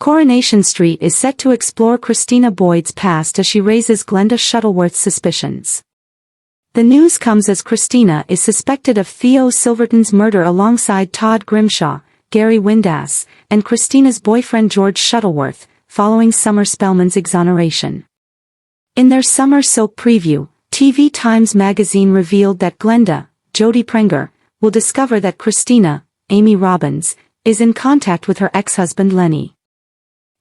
Coronation Street is set to explore Christina Boyd's past as she raises Glenda Shuttleworth's suspicions. The news comes as Christina is suspected of Theo Silverton's murder alongside Todd Grimshaw, Gary Windass, and Christina's boyfriend George Shuttleworth, following Summer Spellman's exoneration. In their summer soap preview, TV Times magazine revealed that Glenda, Jodie Prenger, will discover that Christina, Amy Robbins, is in contact with her ex-husband Lenny.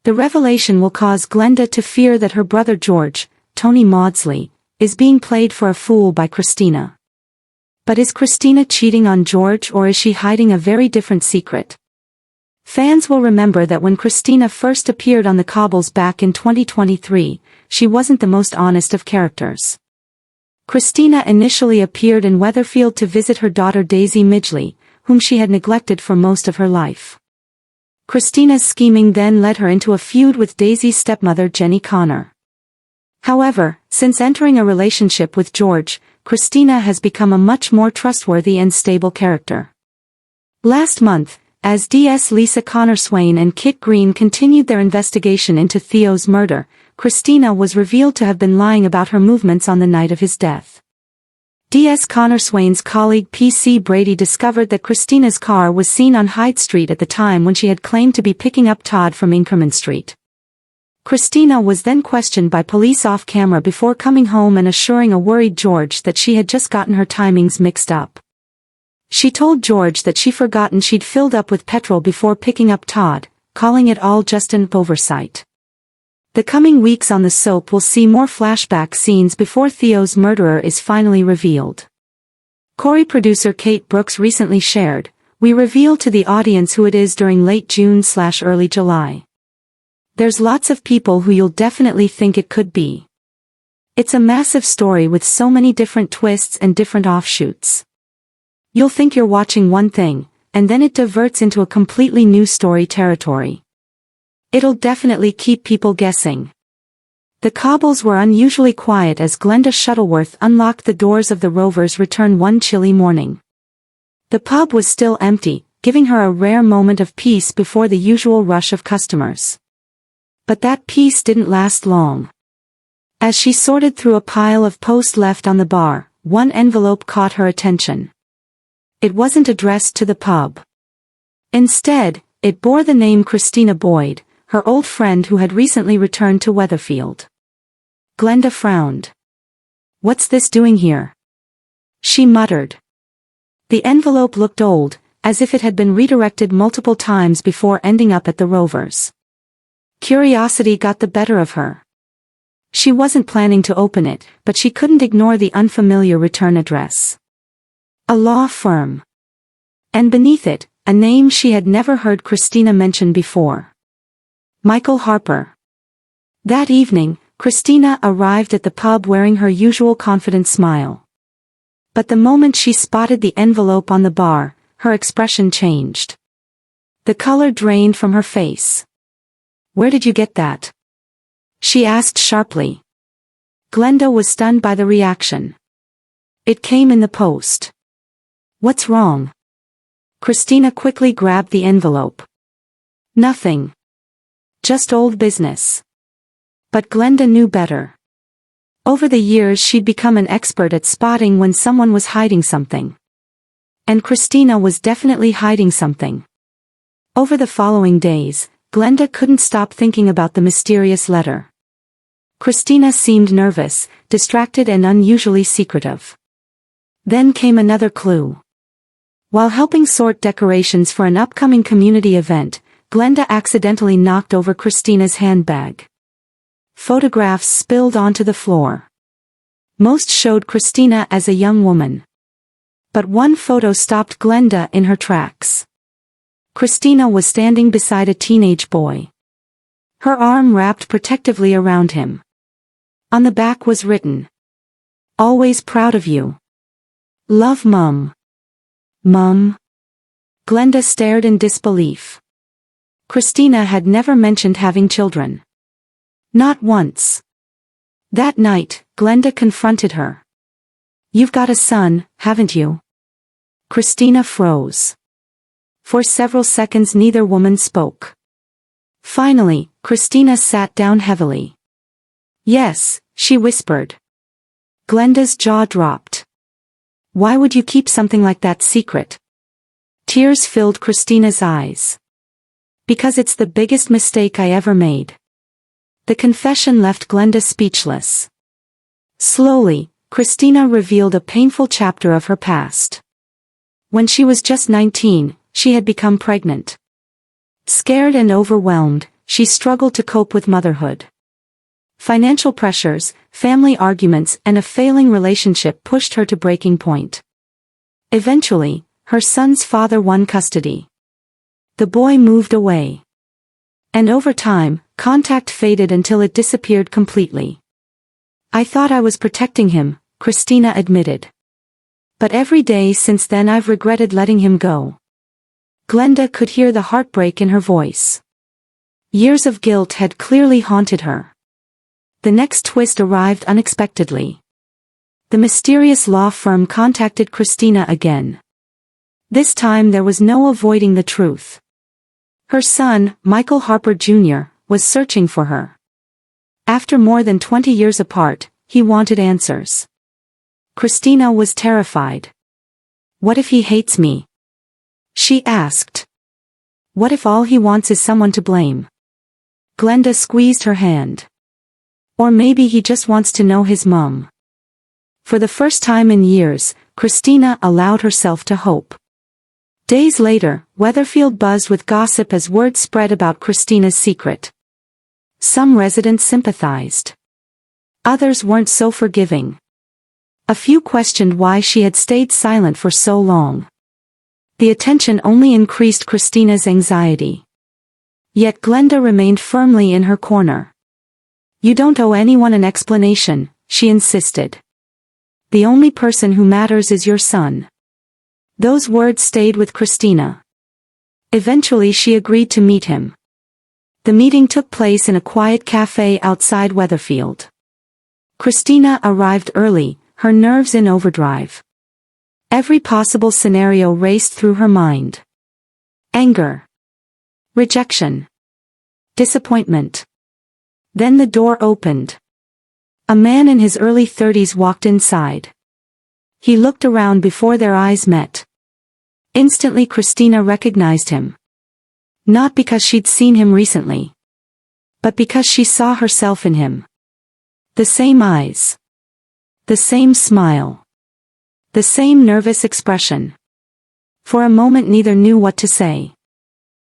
The revelation will cause Glenda to fear that her brother George, Tony Maudsley, is being played for a fool by Christina. But is Christina cheating on George, or is she hiding a very different secret? Fans will remember that when Christina first appeared on the cobbles back in 2023, she wasn't the most honest of characters. Christina initially appeared in Weatherfield to visit her daughter Daisy Midgley, whom she had neglected for most of her life. Christina's scheming then led her into a feud with Daisy's stepmother Jenny Connor. However, since entering a relationship with George, Christina has become a much more trustworthy and stable character. Last month, as DS Lisa Connor Swain and Kit Green continued their investigation into Theo's murder, Christina was revealed to have been lying about her movements on the night of his death. DS Connor Swain's colleague P.C. Brady discovered that Christina's car was seen on Hyde Street at the time when she had claimed to be picking up Todd from Inkerman Street. Christina was then questioned by police off-camera before coming home and assuring a worried George that she had just gotten her timings mixed up. She told George that she'd forgotten she'd filled up with petrol before picking up Todd, calling it all just an oversight. The coming weeks on the soap will see more flashback scenes before Theo's murderer is finally revealed. Corrie producer Kate Brooks recently shared, "We reveal to the audience who it is during late June/early July. There's lots of people who you'll definitely think it could be. It's a massive story with so many different twists and different offshoots. You'll think you're watching one thing, and then it diverts into a completely new story territory. It'll definitely keep people guessing." The cobbles were unusually quiet as Glenda Shuttleworth unlocked the doors of the Rover's return one chilly morning. The pub was still empty, giving her a rare moment of peace before the usual rush of customers. But that peace didn't last long. As she sorted through a pile of posts left on the bar, one envelope caught her attention. It wasn't addressed to the pub. Instead, it bore the name Christina Boyd, her old friend who had recently returned to Weatherfield. Glenda frowned. "What's this doing here?" she muttered. The envelope looked old, as if it had been redirected multiple times before ending up at the Rovers. Curiosity got the better of her. She wasn't planning to open it, but she couldn't ignore the unfamiliar return address. A law firm. And beneath it, a name she had never heard Christina mention before. Michael Harper. That evening, Christina arrived at the pub wearing her usual confident smile. But the moment she spotted the envelope on the bar, her expression changed. The color drained from her face. "Where did you get that?" she asked sharply. Glenda was stunned by the reaction. "It came in the post." "What's wrong?" Christina quickly grabbed the envelope. "Nothing. Just old business." But Glenda knew better. Over the years she'd become an expert at spotting when someone was hiding something. And Christina was definitely hiding something. Over the following days, Glenda couldn't stop thinking about the mysterious letter. Christina seemed nervous, distracted and unusually secretive. Then came another clue. While helping sort decorations for an upcoming community event, Glenda accidentally knocked over Christina's handbag. Photographs spilled onto the floor. Most showed Christina as a young woman. But one photo stopped Glenda in her tracks. Christina was standing beside a teenage boy. Her arm wrapped protectively around him. On the back was written, "Always proud of you. Love, Mum." Mum? Glenda stared in disbelief. Christina had never mentioned having children. Not once. That night, Glenda confronted her. "You've got a son, haven't you?" Christina froze. For several seconds neither woman spoke. Finally, Christina sat down heavily. Yes, she whispered. Glenda's jaw dropped. Why would you keep something like that secret? Tears filled Christina's eyes. Because it's the biggest mistake I ever made. The confession left Glenda speechless. Slowly, Christina revealed a painful chapter of her past. When she was just 19, she had become pregnant. Scared and overwhelmed, she struggled to cope with motherhood. Financial pressures, family arguments, and a failing relationship pushed her to breaking point. Eventually, her son's father won custody. The boy moved away. And over time, contact faded until it disappeared completely. I thought I was protecting him, Christina admitted. But every day since then I've regretted letting him go. Glenda could hear the heartbreak in her voice. Years of guilt had clearly haunted her. The next twist arrived unexpectedly. The mysterious law firm contacted Christina again. This time there was no avoiding the truth. Her son, Michael Harper Jr., was searching for her. After more than 20 years apart, he wanted answers. Christina was terrified. What if he hates me? She asked. What if all he wants is someone to blame? Glenda squeezed her hand. Or maybe he just wants to know his mom. For the first time in years, Christina allowed herself to hope. Days later, Weatherfield buzzed with gossip as word spread about Christina's secret. Some residents sympathized. Others weren't so forgiving. A few questioned why she had stayed silent for so long. The attention only increased Christina's anxiety. Yet Glenda remained firmly in her corner. You don't owe anyone an explanation, she insisted. The only person who matters is your son. Those words stayed with Christina. Eventually she agreed to meet him. The meeting took place in a quiet cafe outside Weatherfield. Christina arrived early, her nerves in overdrive. Every possible scenario raced through her mind. Anger. Rejection. Disappointment. Then the door opened. A man in his early 30s walked inside. He looked around before their eyes met. Instantly Christina recognized him. Not because she'd seen him recently. But because she saw herself in him. The same eyes. The same smile. The same nervous expression. For a moment neither knew what to say.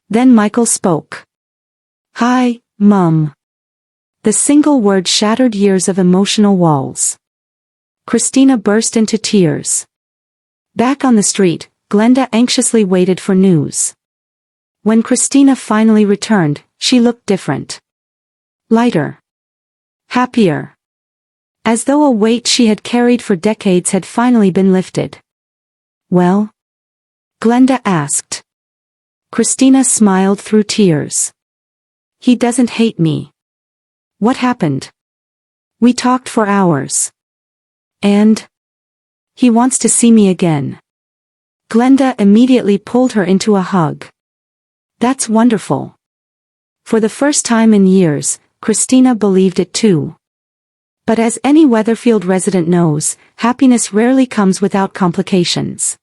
Then Michael spoke. Hi, Mum. The single word shattered years of emotional walls. Christina burst into tears. Back on the street, Glenda anxiously waited for news. When Christina finally returned, she looked different. Lighter. Happier. As though a weight she had carried for decades had finally been lifted. Well? Glenda asked. Christina smiled through tears. He doesn't hate me. What happened? We talked for hours. And? He wants to see me again. Glenda immediately pulled her into a hug. That's wonderful. For the first time in years, Christina believed it too. But as any Weatherfield resident knows, happiness rarely comes without complications.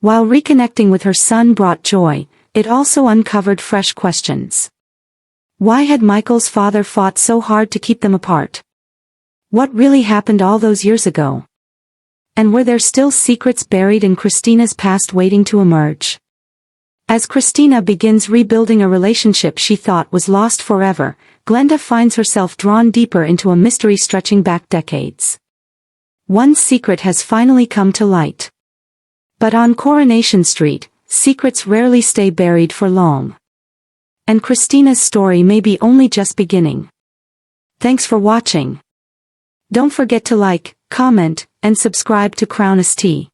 While reconnecting with her son brought joy, it also uncovered fresh questions. Why had Michael's father fought so hard to keep them apart? What really happened all those years ago? And were there still secrets buried in Christina's past waiting to emerge? As Christina begins rebuilding a relationship she thought was lost forever, Glenda finds herself drawn deeper into a mystery stretching back decades. One secret has finally come to light. But on Coronation Street, secrets rarely stay buried for long. And Christina's story may be only just beginning. Thanks for watching. Don't forget to like, comment, and subscribe to Coronation.